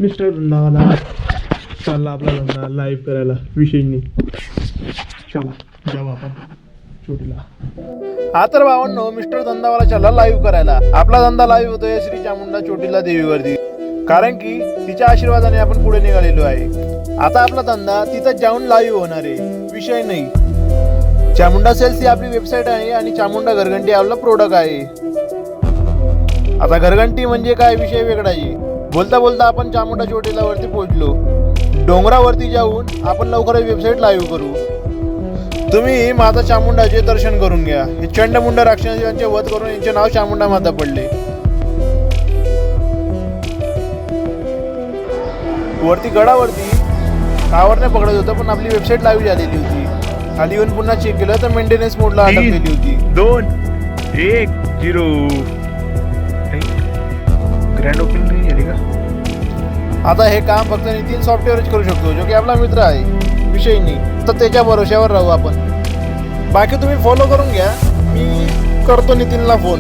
Mister धंदावाला चालला आपला धंदा लाईव्ह करायला विषय नाही. चला जाऊ आपण छोटीला. हा तर भावांनो, मिस्टर धंदावाला चालला लाईव्ह करायला. आपला धंदा लाईव्ह होतोय श्री चामुंडा चोटीला देवीवरती, कारण की तिच्या आशीर्वादाने आपण पुढे निघालेलो आहे. आता आपला धंदा तिथं जाऊन लाईव्ह होणार आहे, विषय नाही. चामुंडा सेल्स ही आपली वेबसाईट आहे आणि चामुंडा घरघंटी आपला प्रोडक्ट आहे. आता घरघंटी म्हणजे काय, विषय वेगळा आहे. बोलता बोलता आपण चामुंडा चोटीला वरती पोहोचलो. डोंगरावरती जाऊन आपण लवकरच वेबसाईट लाईव्ह करू. तुम्ही माता चामुंडाचे दर्शन करून घ्या. हे चंडमुंड राक्षसांचे वध करून यांचे नाव चामुंडा माता पडले. वरती गडावरती टावर नाही पकडत होतं, पण आपली वेबसाईट लाईव्ह झालेली होती. खाली येऊन पुन्हा चेक केलं तर मेंटेनन्स मोडला अटकलेली होती. 2 1 0 ग्रँड ओपनिंग नाही झाली का? आता हे काम फक्त नितीन सॉफ्टवेअरच करू शकतो, जो की आपला मित्र आहे, विषय नाही. तर त्याच्या भरोश्यावर राहू आपण. बाकी तुम्ही फॉलो करून घ्या, मी करतो नितीनला फोन.